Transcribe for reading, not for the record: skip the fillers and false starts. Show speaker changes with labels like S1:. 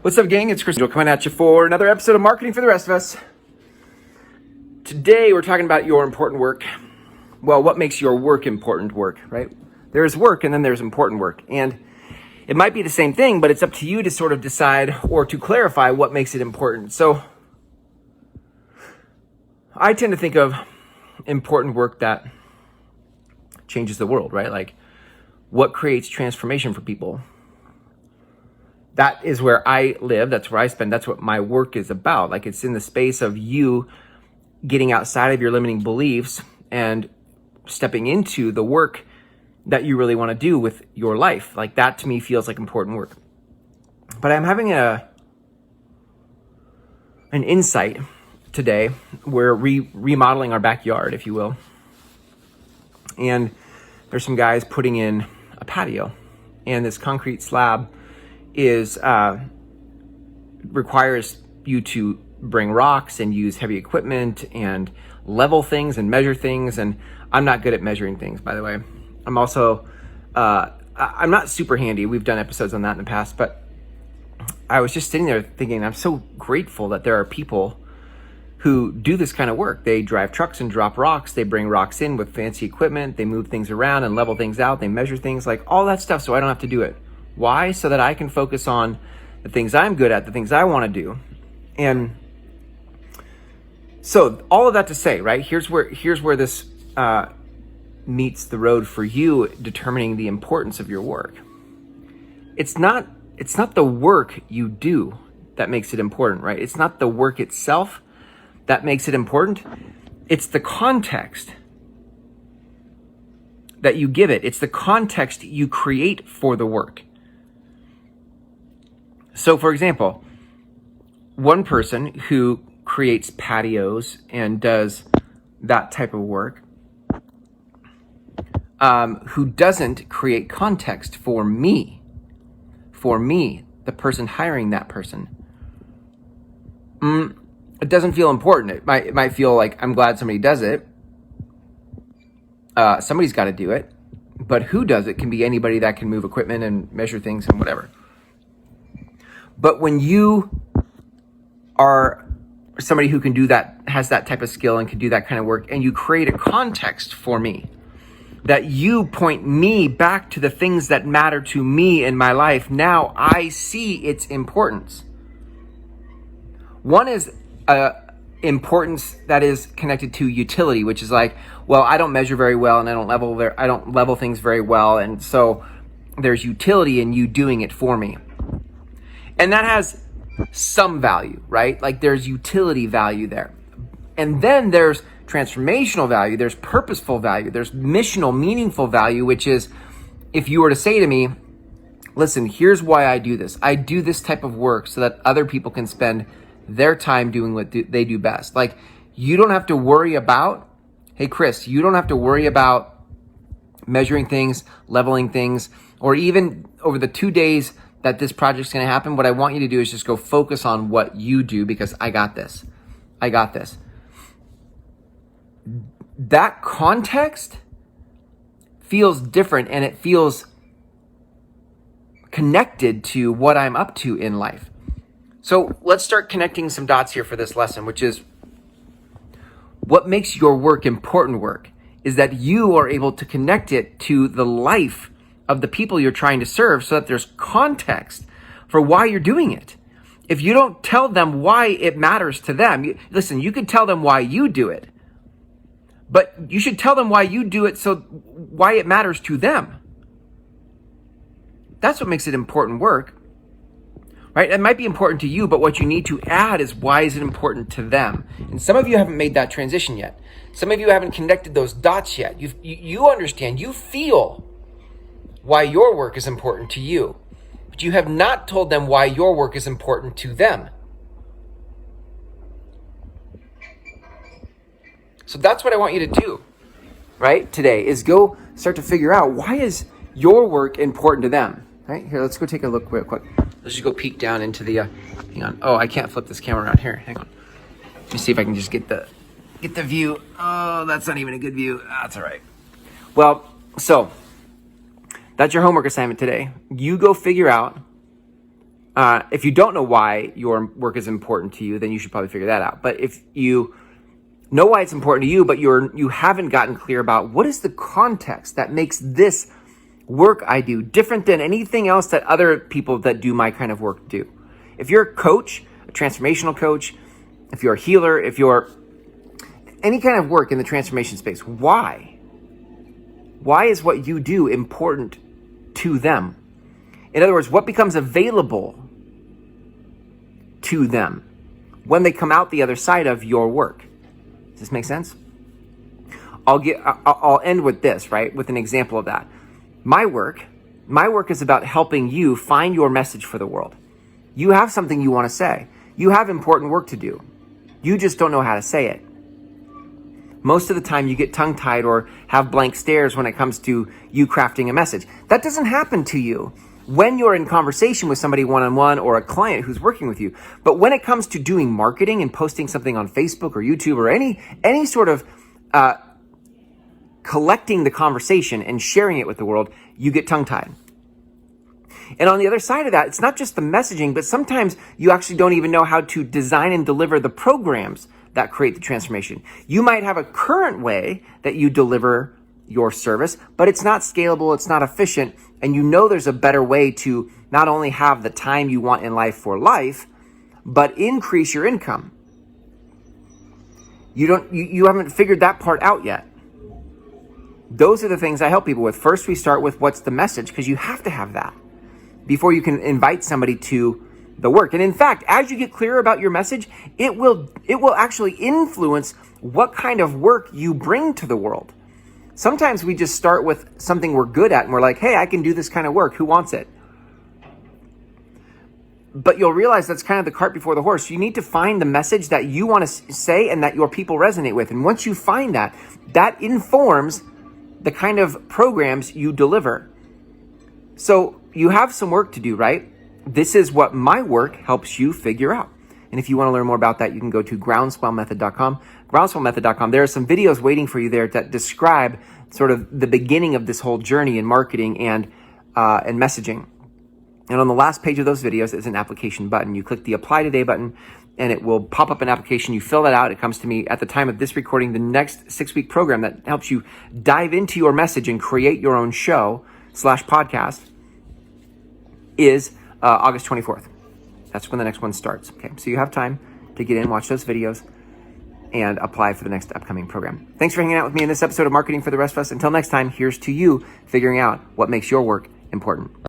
S1: What's up, gang? It's Chris coming at you for another episode of Marketing for the Rest of Us. Today, we're talking about your important work. Well, what makes your work important work, right? There's work and then there's important work. And it might be the same thing, but it's up to you to sort of decide or to clarify what makes it important. So I tend to think of important work that changes the world, right? Like what creates transformation for people. That is where I live. That's where I spend. That's what my work is about. Like it's in the space of you getting outside of your limiting beliefs and stepping into the work that you really want to do with your life. Like that to me feels like important work. But I'm having an insight today. We're remodeling our backyard, if you will. And there's some guys putting in a patio, and this concrete slab requires you to bring rocks and use heavy equipment and level things and measure things. And I'm not good at measuring things, by the way. I'm also, I'm not super handy. We've done episodes on that in the past, but I was just sitting there thinking, I'm so grateful that there are people who do this kind of work. They drive trucks and drop rocks. They bring rocks in with fancy equipment. They move things around and level things out. They measure things, like all that stuff, so I don't have to do it. Why? So that I can focus on the things I'm good at, the things I want to do. And so all of that to say, right, here's where this meets the road for you determining the importance of your work. It's not the work you do that makes it important, right? It's not the work itself that makes it important. It's the context that you give it. It's the context you create for the work. So, for example, one person who creates patios and does that type of work, who doesn't create context for me, the person hiring that person, it doesn't feel important. It might feel like I'm glad somebody does it. Somebody's got to do it, but who does it can be anybody that can move equipment and measure things and whatever. But when you are somebody who can do that, has that type of skill and can do that kind of work, and you create a context for me, that you point me back to the things that matter to me in my life, now I see its importance. One is importance that is connected to utility, which is like, well, I don't measure very well and I don't level things very well, and so there's utility in you doing it for me. And that has some value, right? Like there's utility value there. And then there's transformational value, there's purposeful value, there's missional, meaningful value, which is if you were to say to me, listen, here's why I do this. I do this type of work so that other people can spend their time doing what they do best. Like you don't have to worry about, hey, Chris, you don't have to worry about measuring things, leveling things, or even over the 2 days that this project's going to happen. What I want you to do is just go focus on what you do, because I got this. That context feels different, and it feels connected to what I'm up to in life. So let's start connecting some dots here for this lesson, which is what makes your work important work is that you are able to connect it to the life of the people you're trying to serve, so that there's context for why you're doing it. If you don't tell them why it matters to them, listen, you could tell them why you do it, but you should tell them why you do it, so why it matters to them. That's what makes it important work, right? It might be important to you, but what you need to add is why is it important to them? And some of you haven't made that transition yet. Some of you haven't connected those dots yet. You understand, you feel why your work is important to you, but you have not told them why your work is important to them. So that's what I want you to do, right? Today is go start to figure out, why is your work important to them, right? Here, let's go take a look real quick. Let's just go peek down into the, hang on. Oh, I can't flip this camera around here. Hang on. Let me see if I can just get the view. Oh, that's not even a good view. That's all right. Well, so that's your homework assignment today. You go figure out If you don't know why your work is important to you, then you should probably figure that out. But if you know why it's important to you, but you haven't gotten clear about what is the context that makes this work I do different than anything else that other people that do my kind of work do. If you're a coach, a transformational coach, if you're a healer, if you're any kind of work in the transformation space, why? Why is what you do important to them? In other words, what becomes available to them when they come out the other side of your work? Does this make sense? I'll end with this, right? With an example of that. My work is about helping you find your message for the world. You have something you want to say. You have important work to do. You just don't know how to say it. Most of the time you get tongue-tied or have blank stares when it comes to you crafting a message. That doesn't happen to you when you're in conversation with somebody one-on-one or a client who's working with you. But when it comes to doing marketing and posting something on Facebook or YouTube or any sort of collecting the conversation and sharing it with the world, you get tongue-tied. And on the other side of that, it's not just the messaging, but sometimes you actually don't even know how to design and deliver the programs that create the transformation. You might have a current way that you deliver your service, but it's not scalable, it's not efficient, and you know there's a better way to not only have the time you want in life for life, but increase your income. You haven't figured that part out yet. Those are the things I help people with. First, we start with what's the message, because you have to have that before you can invite somebody to the work. And in fact, as you get clearer about your message, it will actually influence what kind of work you bring to the world. Sometimes we just start with something we're good at and we're like, hey, I can do this kind of work. Who wants it? But you'll realize that's kind of the cart before the horse. You need to find the message that you want to say and that your people resonate with. And once you find that, that informs the kind of programs you deliver. So you have some work to do, right? This is what my work helps you figure out. And if you want to learn more about that, you can go to groundswellmethod.com. Groundswellmethod.com. There are some videos waiting for you there that describe sort of the beginning of this whole journey in marketing and messaging. And on the last page of those videos is an application button. You click the Apply Today button, and it will pop up an application. You fill that out. It comes to me at the time of this recording. The next 6-week program that helps you dive into your message and create your own show /podcast is August 24th. That's when the next one starts. Okay, so you have time to get in, watch those videos, and apply for the next upcoming program. Thanks for hanging out with me in this episode of Marketing for the Rest of Us. Until next time, here's to you figuring out what makes your work important.